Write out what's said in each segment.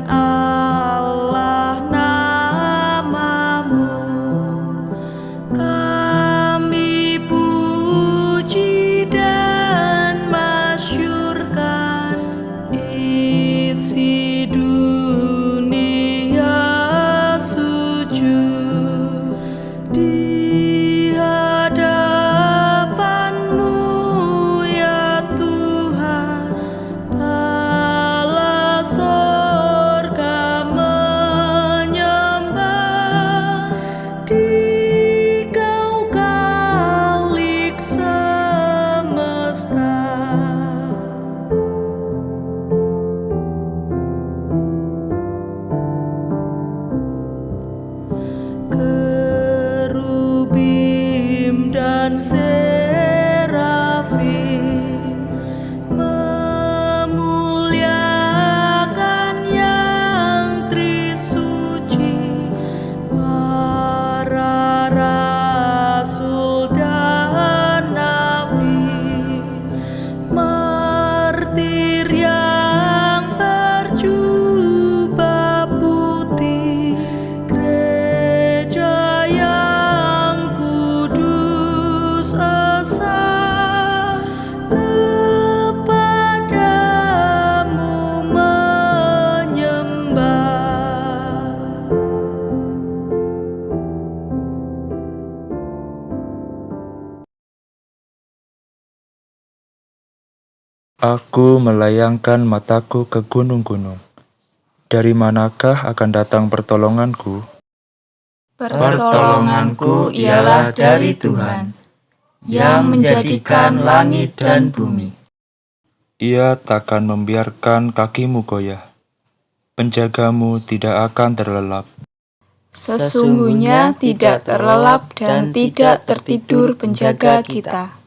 Allah namamu, kami puji dan masyurkan. Isi dunia sujud di hadapan-Mu ya Tuhan. Allah sorga menyembah di Kau Khalik semesta. Kerubim dan serafim memuliakan yang trisuci. Para rasul dan nabi, martir yang berjubah putih, gereja yang kudus esa kepadamu menyembah. Aku melayangkan mataku ke gunung-gunung. Dari manakah akan datang pertolonganku? Pertolonganku ialah dari Tuhan, yang menjadikan langit dan bumi. Ia takkan membiarkan kakimu goyah. Penjagamu tidak akan terlelap. Sesungguhnya tidak terlelap dan tidak tertidur penjaga kita.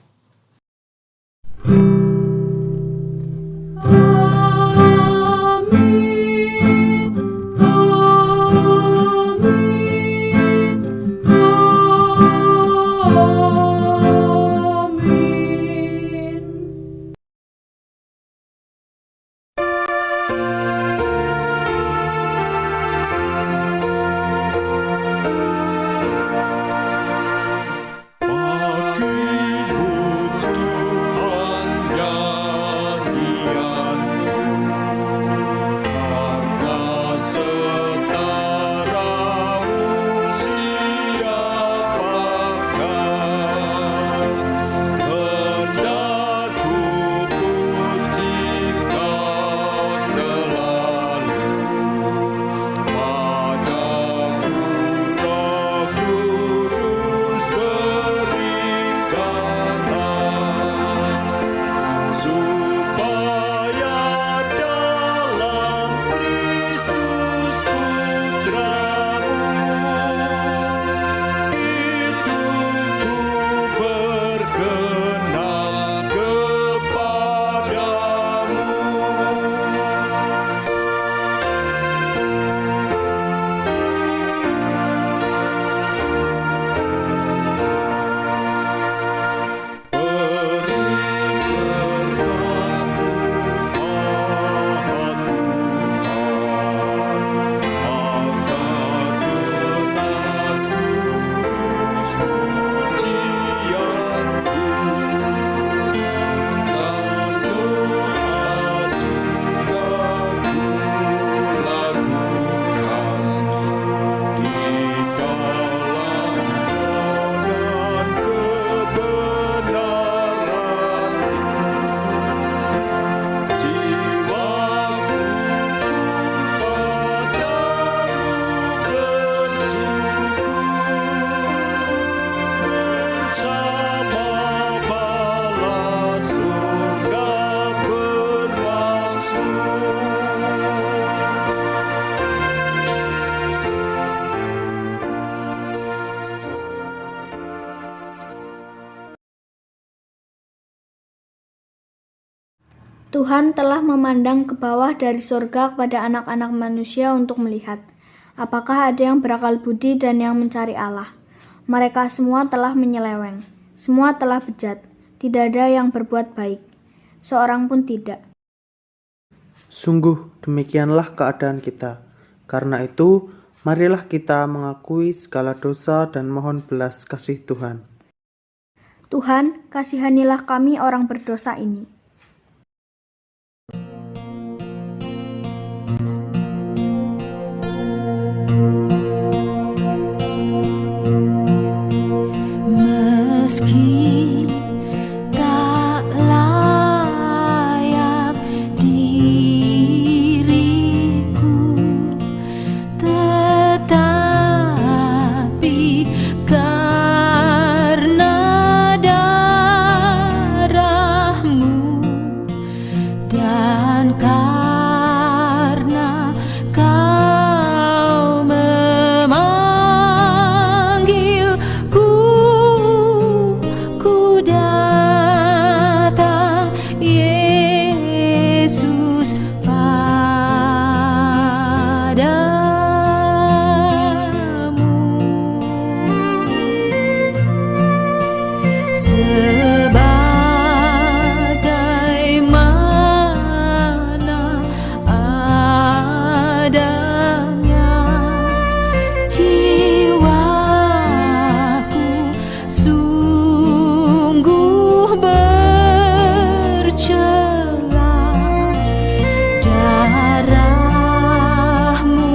Tuhan telah memandang ke bawah dari surga kepada anak-anak manusia untuk melihat, apakah ada yang berakal budi dan yang mencari Allah. Mereka semua telah menyeleweng, semua telah bejat, tidak ada yang berbuat baik, seorang pun tidak. Sungguh demikianlah keadaan kita. Karena itu, marilah kita mengakui segala dosa dan mohon belas kasih Tuhan. Tuhan, kasihanilah kami orang berdosa ini. Meski tak layak diriku, tetapi karena darah-Mu dan karena Kau memanggilku, ku datang, Yesus, padamu. Sebagaimana adanya jiwaku sungguh bercela, darah-Mu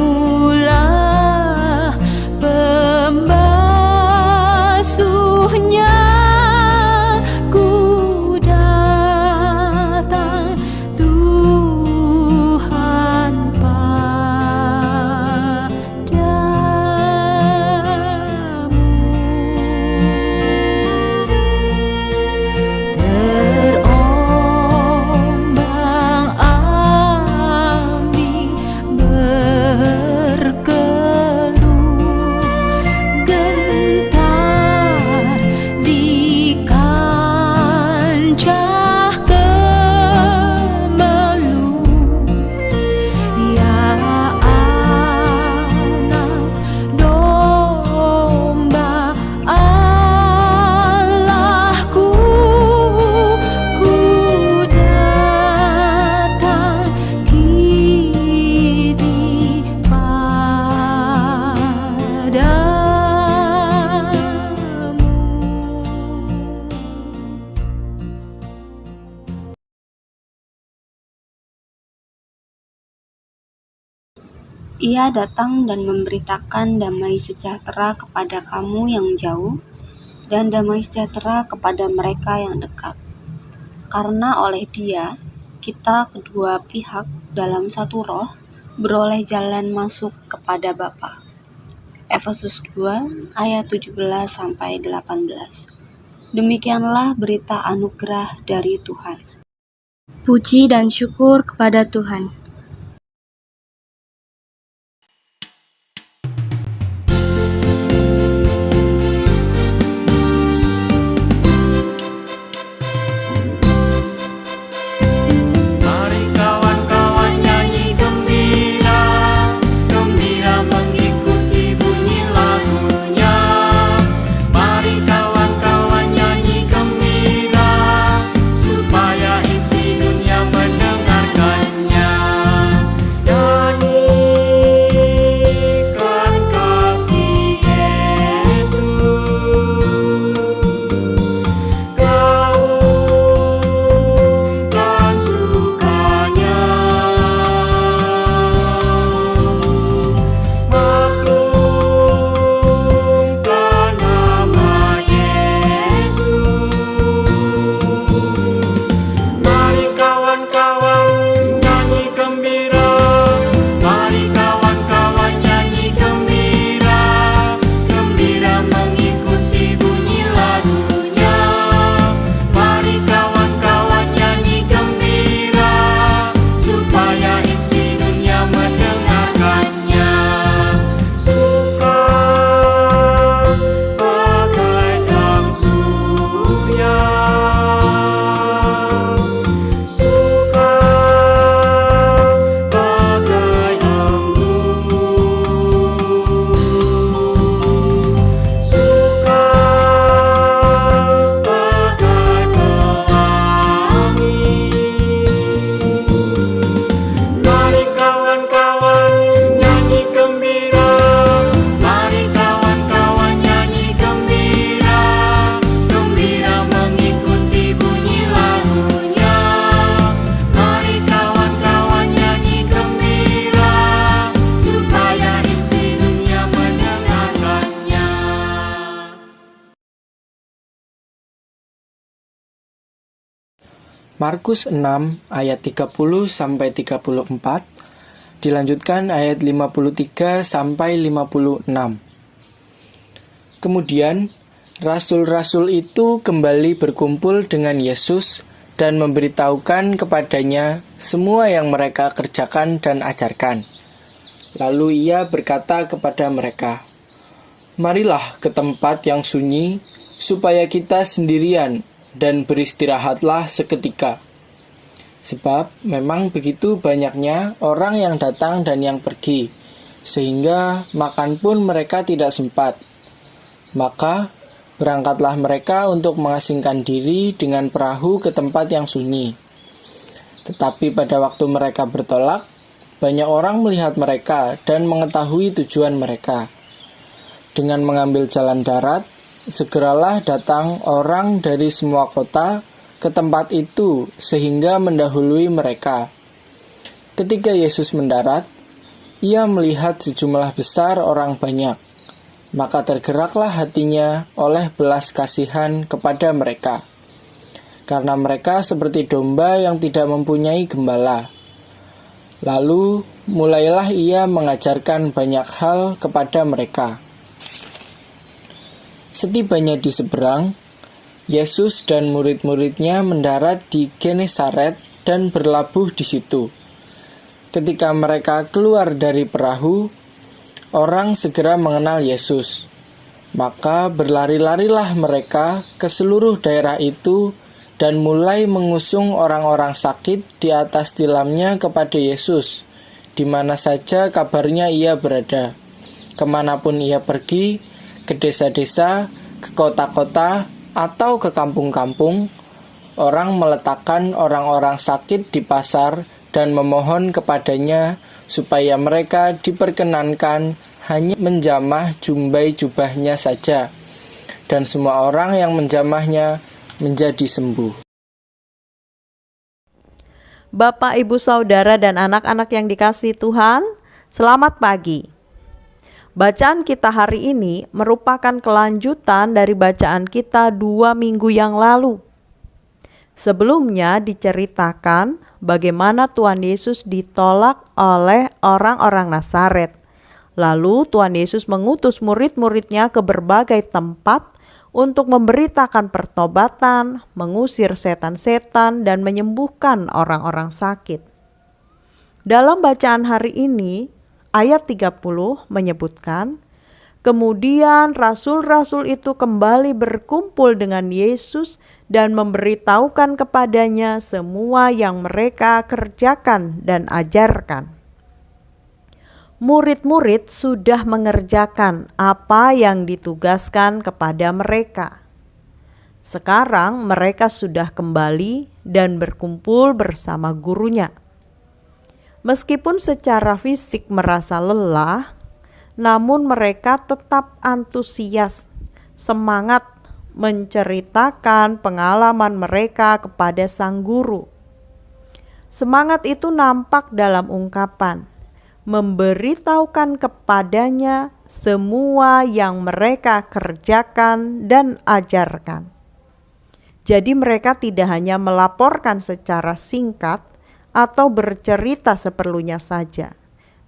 lah pembasuhnya. Ku datang, Tuhan, terombang-ambing berkeluh, gentar di kancah kemeluh. Ya anak domba Allahku, ku datang kini padamu. Ia datang dan memberitakan damai sejahtera kepada kamu yang jauh, dan damai sejahtera kepada mereka yang dekat. Karena oleh Dia, kita kedua pihak dalam satu roh beroleh jalan masuk kepada Bapa. Efesus 2 ayat 17-18. Demikianlah berita anugerah dari Tuhan. Puji dan syukur kepada Tuhan. Mari kawan-kawan nyanyi gembira, gembira mengikuti bunyi lagunya. Mari kawan-kawan nyanyi gembira, supaya isi dunia mendengarkannya. Markus 6 ayat 30 sampai 34, dilanjutkan ayat 53 sampai 56. Kemudian rasul-rasul itu kembali berkumpul dengan Yesus dan memberitahukan kepadanya semua yang mereka kerjakan dan ajarkan. Lalu ia berkata kepada mereka, "Marilah ke tempat yang sunyi, supaya kita sendirian dan beristirahatlah seketika. Sebab memang begitu banyaknya orang yang datang dan yang pergi, sehingga makan pun mereka tidak sempat. Maka berangkatlah mereka untuk mengasingkan diri dengan perahu ke tempat yang sunyi. Tetapi pada waktu mereka bertolak, banyak orang melihat mereka dan mengetahui tujuan mereka. Dengan mengambil jalan darat, segeralah datang orang dari semua kota ke tempat itu sehingga mendahului mereka. Ketika Yesus mendarat, ia melihat sejumlah besar orang banyak. Maka tergeraklah hatinya oleh belas kasihan kepada mereka, karena mereka seperti domba yang tidak mempunyai gembala. Lalu mulailah ia mengajarkan banyak hal kepada mereka. Setibanya di seberang, Yesus dan murid-muridnya mendarat di Genesaret dan berlabuh di situ. Ketika mereka keluar dari perahu, orang segera mengenal Yesus. Maka berlari-larilah mereka ke seluruh daerah itu dan mulai mengusung orang-orang sakit di atas tilamnya kepada Yesus, di mana saja kabarnya ia berada. Kemanapun ia pergi, ke desa-desa, ke kota-kota, atau ke kampung-kampung, orang meletakkan orang-orang sakit di pasar dan memohon kepadanya supaya mereka diperkenankan hanya menjamah jumbai jubahnya saja, dan semua orang yang menjamahnya menjadi sembuh. Bapak, Ibu, Saudara, dan anak-anak yang dikasihi Tuhan, selamat pagi. Bacaan kita hari ini merupakan kelanjutan dari bacaan kita 2 minggu yang lalu. Sebelumnya diceritakan bagaimana Tuhan Yesus ditolak oleh orang-orang Nazaret. Lalu Tuhan Yesus mengutus murid-muridnya ke berbagai tempat untuk memberitakan pertobatan, mengusir setan-setan, dan menyembuhkan orang-orang sakit. Dalam bacaan hari ini, ayat 30 menyebutkan, kemudian rasul-rasul itu kembali berkumpul dengan Yesus dan memberitahukan kepadanya semua yang mereka kerjakan dan ajarkan. Murid-murid sudah mengerjakan apa yang ditugaskan kepada mereka. Sekarang mereka sudah kembali dan berkumpul bersama gurunya. Meskipun secara fisik merasa lelah, namun mereka tetap antusias, semangat menceritakan pengalaman mereka kepada sang guru. Semangat itu nampak dalam ungkapan, memberitahukan kepadanya semua yang mereka kerjakan dan ajarkan. Jadi mereka tidak hanya melaporkan secara singkat atau bercerita seperlunya saja,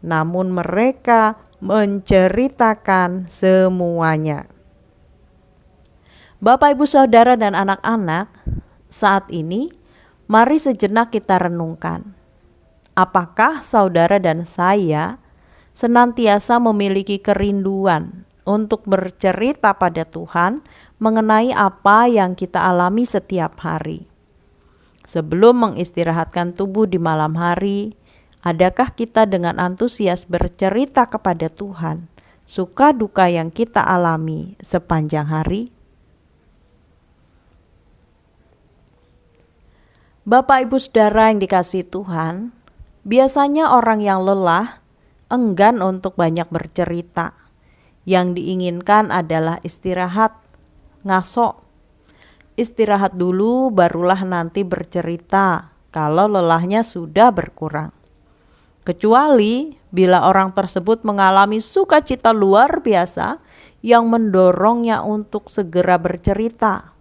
namun mereka menceritakan semuanya. Bapak, Ibu, Saudara, dan anak-anak, saat ini mari sejenak kita renungkan. Apakah saudara dan saya senantiasa memiliki kerinduan untuk bercerita pada Tuhan mengenai apa yang kita alami setiap hari? Sebelum mengistirahatkan tubuh di malam hari, adakah kita dengan antusias bercerita kepada Tuhan suka duka yang kita alami sepanjang hari? Bapak, Ibu, Saudara yang dikasihi Tuhan, biasanya orang yang lelah enggan untuk banyak bercerita. Yang diinginkan adalah istirahat, ngaso. Istirahat dulu barulah nanti bercerita kalau lelahnya sudah berkurang. Kecuali bila orang tersebut mengalami sukacita luar biasa yang mendorongnya untuk segera bercerita.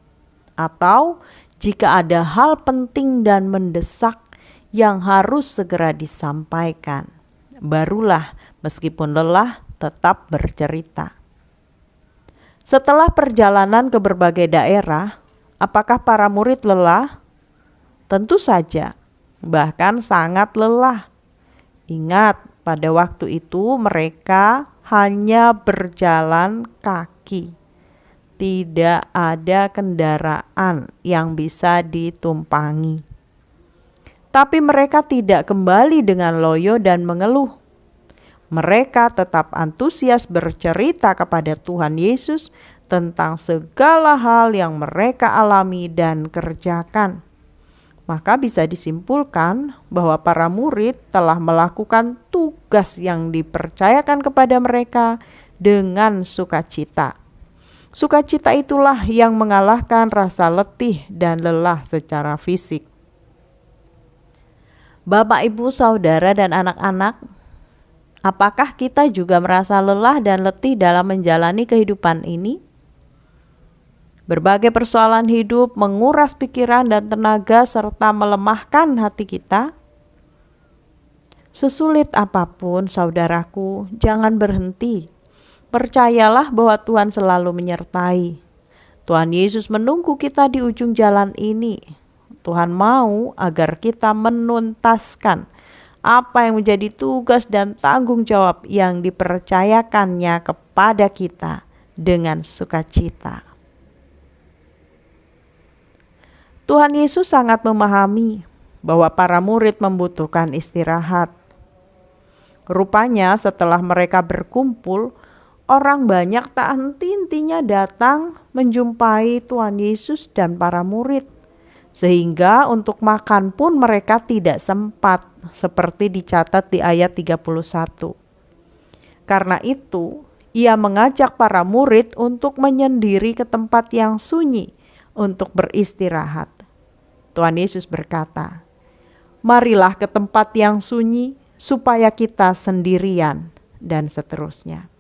Atau Jika ada hal penting dan mendesak yang harus segera disampaikan, barulah meskipun lelah tetap bercerita. Setelah perjalanan ke berbagai daerah, apakah para murid lelah? Tentu saja, bahkan sangat lelah. Ingat, pada waktu itu mereka hanya berjalan kaki. Tidak ada kendaraan yang bisa ditumpangi. Tapi mereka tidak kembali dengan loyo dan mengeluh. Mereka tetap antusias bercerita kepada Tuhan Yesus tentang segala hal yang mereka alami dan kerjakan. Maka bisa disimpulkan bahwa para murid telah melakukan tugas yang dipercayakan kepada mereka dengan sukacita. Sukacita itulah yang mengalahkan rasa letih dan lelah secara fisik. Bapak, Ibu, Saudara, dan anak-anak, apakah kita juga merasa lelah dan letih dalam menjalani kehidupan ini? Berbagai persoalan hidup menguras pikiran dan tenaga serta melemahkan hati kita. Sesulit apapun, saudaraku, jangan berhenti. Percayalah bahwa Tuhan selalu menyertai. Tuhan Yesus menunggu kita di ujung jalan ini. Tuhan mau agar kita menuntaskan apa yang menjadi tugas dan tanggung jawab yang dipercayakannya kepada kita dengan sukacita. Tuhan Yesus sangat memahami bahwa para murid membutuhkan istirahat. Rupanya setelah mereka berkumpul, orang banyak tak henti-hentinya datang menjumpai Tuhan Yesus dan para murid. Sehingga untuk makan pun mereka tidak sempat, seperti dicatat di ayat 31. Karena itu, ia mengajak para murid untuk menyendiri ke tempat yang sunyi untuk beristirahat. Tuhan Yesus berkata, "Marilah ke tempat yang sunyi supaya kita sendirian," dan seterusnya.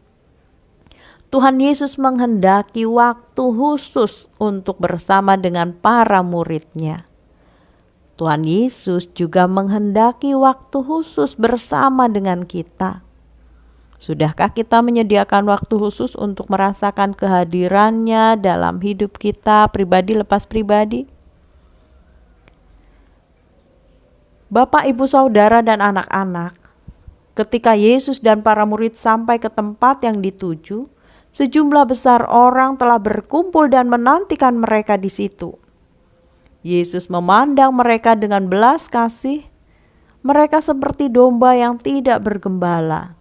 Tuhan Yesus menghendaki waktu khusus untuk bersama dengan para murid-Nya. Tuhan Yesus juga menghendaki waktu khusus bersama dengan kita. Sudahkah kita menyediakan waktu khusus untuk merasakan kehadirannya dalam hidup kita pribadi lepas pribadi? Bapak, Ibu, Saudara, dan anak-anak, ketika Yesus dan para murid sampai ke tempat yang dituju, sejumlah besar orang telah berkumpul dan menantikan mereka di situ. Yesus memandang mereka dengan belas kasih. Mereka seperti domba yang tidak bergembala.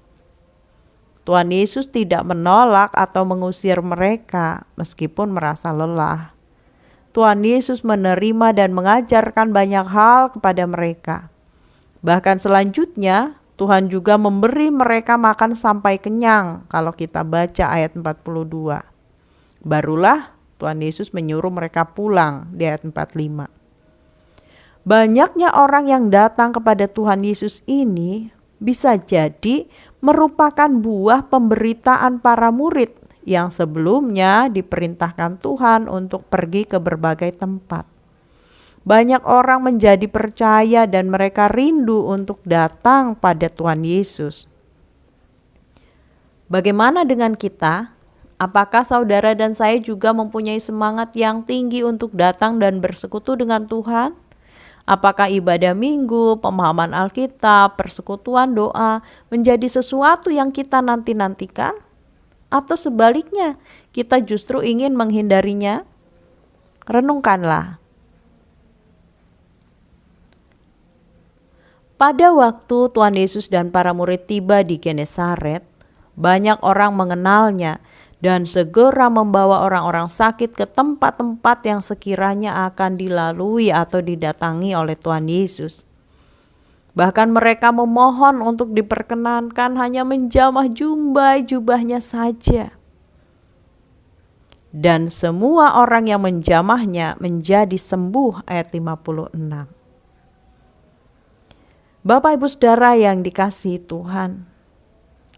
Tuhan Yesus tidak menolak atau mengusir mereka meskipun merasa lelah. Tuhan Yesus menerima dan mengajarkan banyak hal kepada mereka. Bahkan selanjutnya, Tuhan juga memberi mereka makan sampai kenyang kalau kita baca ayat 42. Barulah Tuhan Yesus menyuruh mereka pulang di ayat 45. Banyaknya orang yang datang kepada Tuhan Yesus ini bisa jadi merupakan buah pemberitaan para murid yang sebelumnya diperintahkan Tuhan untuk pergi ke berbagai tempat. Banyak orang menjadi percaya dan mereka rindu untuk datang pada Tuhan Yesus. Bagaimana dengan kita? Apakah saudara dan saya juga mempunyai semangat yang tinggi untuk datang dan bersekutu dengan Tuhan? Apakah ibadah minggu, pemahaman Alkitab, persekutuan doa menjadi sesuatu yang kita nanti-nantikan? Atau sebaliknya, kita justru ingin menghindarinya? Renungkanlah. Pada waktu Tuhan Yesus dan para murid tiba di Genesaret, banyak orang mengenalnya dan segera membawa orang-orang sakit ke tempat-tempat yang sekiranya akan dilalui atau didatangi oleh Tuhan Yesus. Bahkan mereka memohon untuk diperkenankan hanya menjamah jubahnya saja. Dan semua orang yang menjamahnya menjadi sembuh, ayat 56. Bapak, Ibu, Saudara yang dikasihi Tuhan,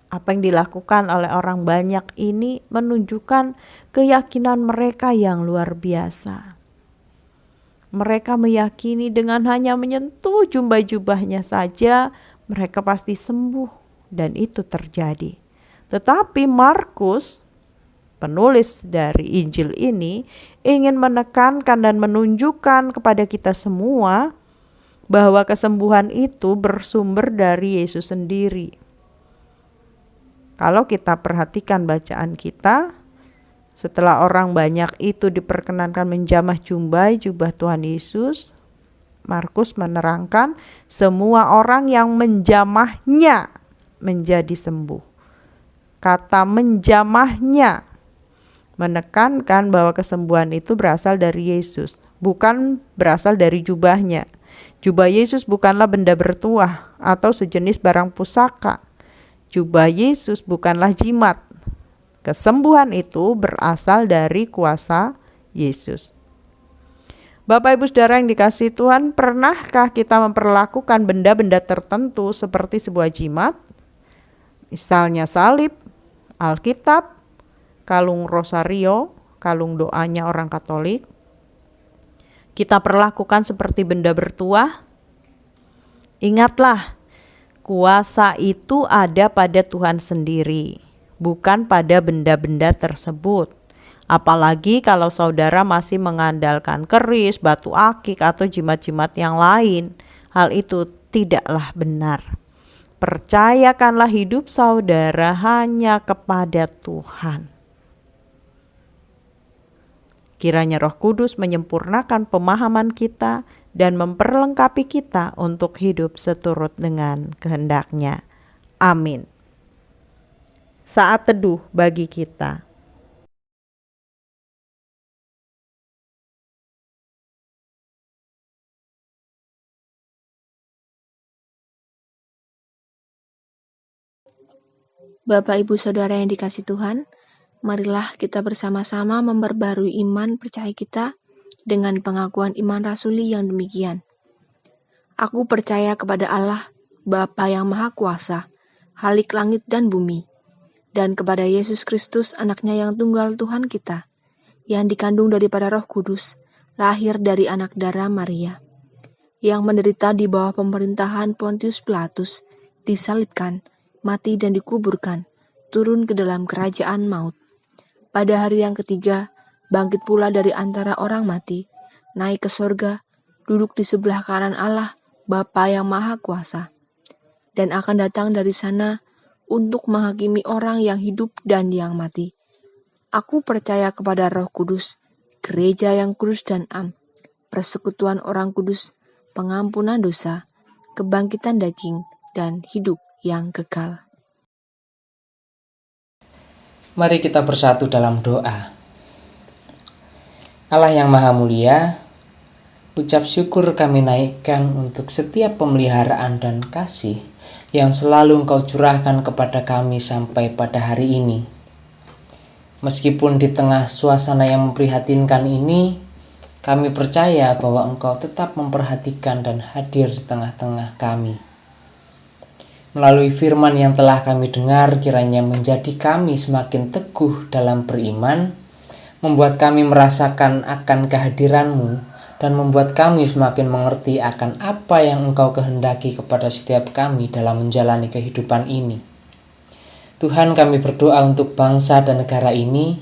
apa yang dilakukan oleh orang banyak ini menunjukkan keyakinan mereka yang luar biasa. Mereka meyakini dengan hanya menyentuh jubah-jubahnya saja, mereka pasti sembuh, dan itu terjadi. Tetapi Markus, penulis dari Injil ini, ingin menekankan dan menunjukkan kepada kita semua bahwa kesembuhan itu bersumber dari Yesus sendiri. Kalau kita perhatikan bacaan kita, setelah orang banyak itu diperkenankan menjamah jubah Tuhan Yesus, Markus menerangkan semua orang yang menjamahnya menjadi sembuh. Kata menjamahnya menekankan bahwa kesembuhan itu berasal dari Yesus, bukan berasal dari jubahnya. Jubah Yesus bukanlah benda bertuah atau sejenis barang pusaka. Jubah Yesus bukanlah jimat. Kesembuhan itu berasal dari kuasa Yesus. Bapak Ibu Saudara yang dikasihi Tuhan, pernahkah kita memperlakukan benda-benda tertentu seperti sebuah jimat? Misalnya salib, Alkitab, kalung rosario, kalung doanya orang Katolik. Kita perlakukan seperti benda bertuah? Ingatlah, kuasa itu ada pada Tuhan sendiri, bukan pada benda-benda tersebut. Apalagi kalau saudara masih mengandalkan keris, batu akik, atau jimat-jimat yang lain. Hal itu tidaklah benar. Percayakanlah hidup saudara hanya kepada Tuhan. Kiranya Roh Kudus menyempurnakan pemahaman kita dan memperlengkapi kita untuk hidup seturut dengan kehendak-Nya. Amin. Saat teduh bagi kita. Bapak, Ibu, Saudara yang dikasihi Tuhan, marilah kita bersama-sama memperbarui iman percaya kita dengan pengakuan iman rasuli yang demikian. Aku percaya kepada Allah, Bapa yang Maha Kuasa, Khalik langit dan bumi, dan kepada Yesus Kristus, Anaknya yang tunggal Tuhan kita, yang dikandung daripada Roh Kudus, lahir dari anak darah Maria, yang menderita di bawah pemerintahan Pontius Pilatus, disalibkan, mati dan dikuburkan, turun ke dalam kerajaan maut. Pada hari yang ketiga, bangkit pula dari antara orang mati, naik ke sorga, duduk di sebelah kanan Allah, Bapa yang Maha Kuasa, dan akan datang dari sana untuk menghakimi orang yang hidup dan yang mati. Aku percaya kepada Roh Kudus, gereja yang kudus dan am, persekutuan orang kudus, pengampunan dosa, kebangkitan daging, dan hidup yang kekal. Mari kita bersatu dalam doa. Allah yang Maha Mulia, ucap syukur kami naikkan untuk setiap pemeliharaan dan kasih yang selalu Engkau curahkan kepada kami sampai pada hari ini. Meskipun di tengah suasana yang memprihatinkan ini, kami percaya bahwa Engkau tetap memperhatikan dan hadir di tengah-tengah kami. Melalui firman yang telah kami dengar, kiranya menjadi kami semakin teguh dalam beriman, membuat kami merasakan akan kehadiran-Mu, dan membuat kami semakin mengerti akan apa yang Engkau kehendaki kepada setiap kami dalam menjalani kehidupan ini. Tuhan, kami berdoa untuk bangsa dan negara ini,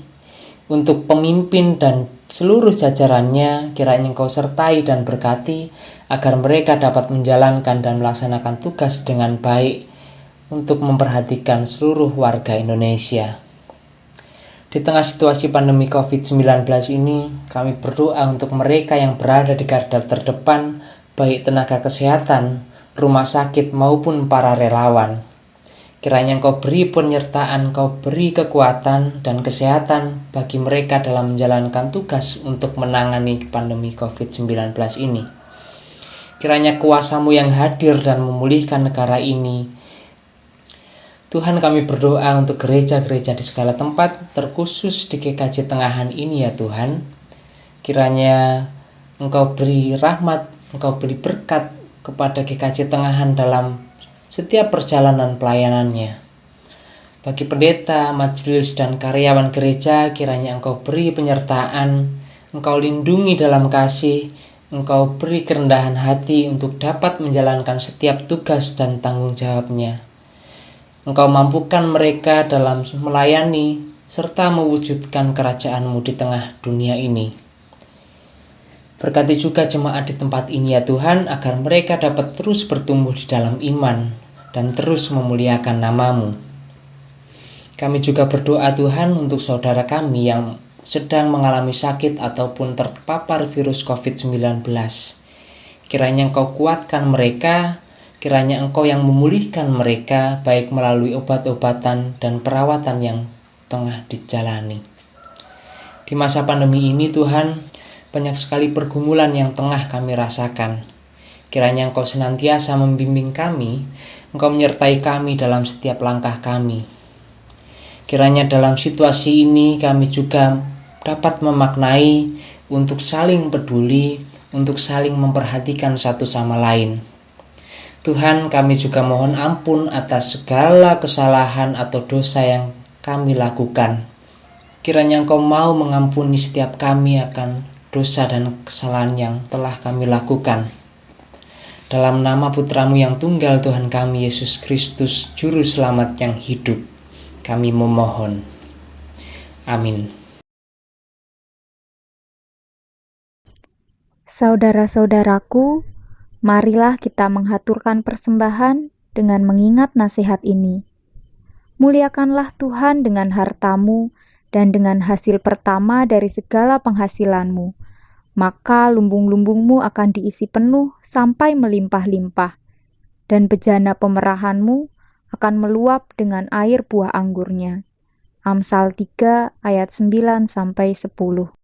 untuk pemimpin dan seluruh jajarannya, kiranya Engkau sertai dan berkati, agar mereka dapat menjalankan dan melaksanakan tugas dengan baik untuk memperhatikan seluruh warga Indonesia. Di tengah situasi pandemi COVID-19 ini, kami berdoa untuk mereka yang berada di garda terdepan, baik tenaga kesehatan, rumah sakit maupun para relawan. Kiranya Engkau beri penyertaan, Engkau beri kekuatan dan kesehatan bagi mereka dalam menjalankan tugas untuk menangani pandemi COVID-19 ini. Kiranya kuasa-Mu yang hadir dan memulihkan negara ini. Tuhan, kami berdoa untuk gereja-gereja di segala tempat, terkhusus di GKJ Tengahan ini ya Tuhan. Kiranya Engkau beri rahmat, Engkau beri berkat kepada GKJ Tengahan dalam setiap perjalanan pelayanannya. Bagi pendeta, majelis, dan karyawan gereja, kiranya Engkau beri penyertaan, Engkau lindungi dalam kasih, Engkau beri kerendahan hati untuk dapat menjalankan setiap tugas dan tanggung jawabnya. Engkau mampukan mereka dalam melayani serta mewujudkan kerajaan-Mu di tengah dunia ini. Berkati juga jemaat di tempat ini ya Tuhan, agar mereka dapat terus bertumbuh di dalam iman dan terus memuliakan nama-Mu. Kami juga berdoa Tuhan untuk saudara kami yang sedang mengalami sakit ataupun terpapar virus COVID-19. Kiranya Engkau kuatkan mereka, kiranya Engkau yang memulihkan mereka, baik melalui obat-obatan dan perawatan yang tengah dijalani. Di masa pandemi ini Tuhan, banyak sekali pergumulan yang tengah kami rasakan. Kiranya Engkau senantiasa membimbing kami, Engkau menyertai kami dalam setiap langkah kami. Kiranya dalam situasi ini kami juga dapat memaknai untuk saling peduli, untuk saling memperhatikan satu sama lain. Tuhan, kami juga mohon ampun atas segala kesalahan atau dosa yang kami lakukan. Kiranya Engkau mau mengampuni setiap kami akan dosa dan kesalahan yang telah kami lakukan. Dalam nama Putra-Mu yang tunggal Tuhan kami Yesus Kristus, Juru Selamat yang hidup, kami memohon. Amin. Saudara-saudaraku, marilah kita menghaturkan persembahan dengan mengingat nasihat ini. Muliakanlah Tuhan dengan hartamu dan dengan hasil pertama dari segala penghasilanmu, maka lumbung-lumbungmu akan diisi penuh sampai melimpah-limpah, dan bejana pemerahanmu akan meluap dengan air buah anggurnya. Amsal 3 ayat 9-10.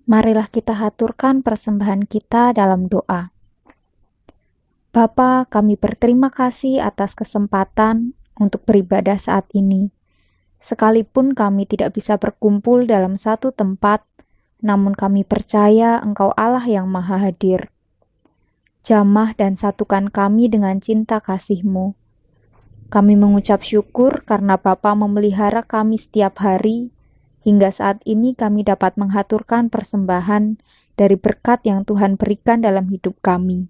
Marilah kita haturkan persembahan kita dalam doa. Bapa, kami berterima kasih atas kesempatan untuk beribadah saat ini. Sekalipun kami tidak bisa berkumpul dalam satu tempat, namun kami percaya Engkau Allah yang Maha Hadir. Jamah dan satukan kami dengan cinta kasih-Mu. Kami mengucap syukur karena Bapa memelihara kami setiap hari. Hingga saat ini kami dapat menghaturkan persembahan dari berkat yang Tuhan berikan dalam hidup kami.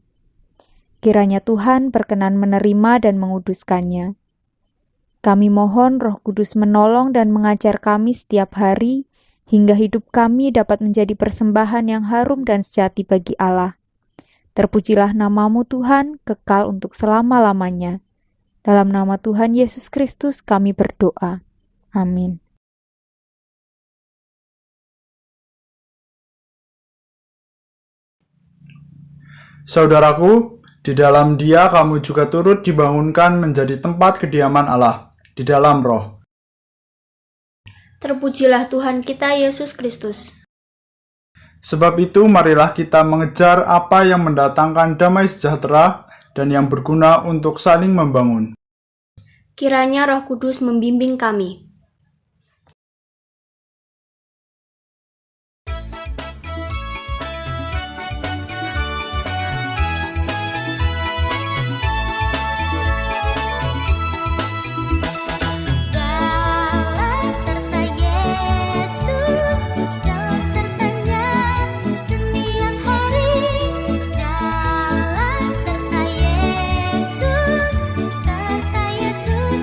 Kiranya Tuhan berkenan menerima dan menguduskannya. Kami mohon Roh Kudus menolong dan mengajar kami setiap hari, hingga hidup kami dapat menjadi persembahan yang harum dan sejati bagi Allah. Terpujilah nama-Mu Tuhan, kekal untuk selama-lamanya. Dalam nama Tuhan Yesus Kristus kami berdoa. Amin. Saudaraku, di dalam Dia kamu juga turut dibangunkan menjadi tempat kediaman Allah, di dalam Roh. Terpujilah Tuhan kita Yesus Kristus. Sebab itu, marilah kita mengejar apa yang mendatangkan damai sejahtera dan yang berguna untuk saling membangun. Kiranya Roh Kudus membimbing kami. Jalan serta Yesus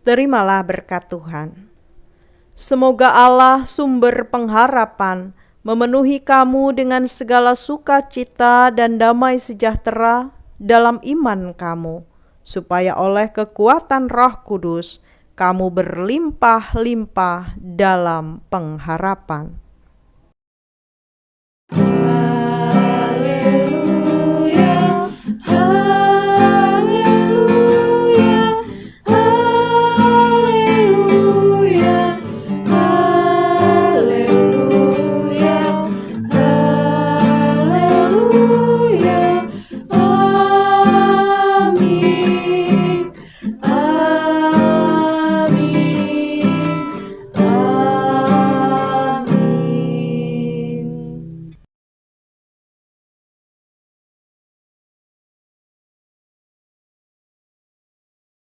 Terimalah berkat Tuhan. Semoga Allah sumber pengharapan memenuhi kamu dengan segala sukacita dan damai sejahtera dalam iman kamu, supaya oleh kekuatan Roh Kudus kamu berlimpah-limpah dalam pengharapan.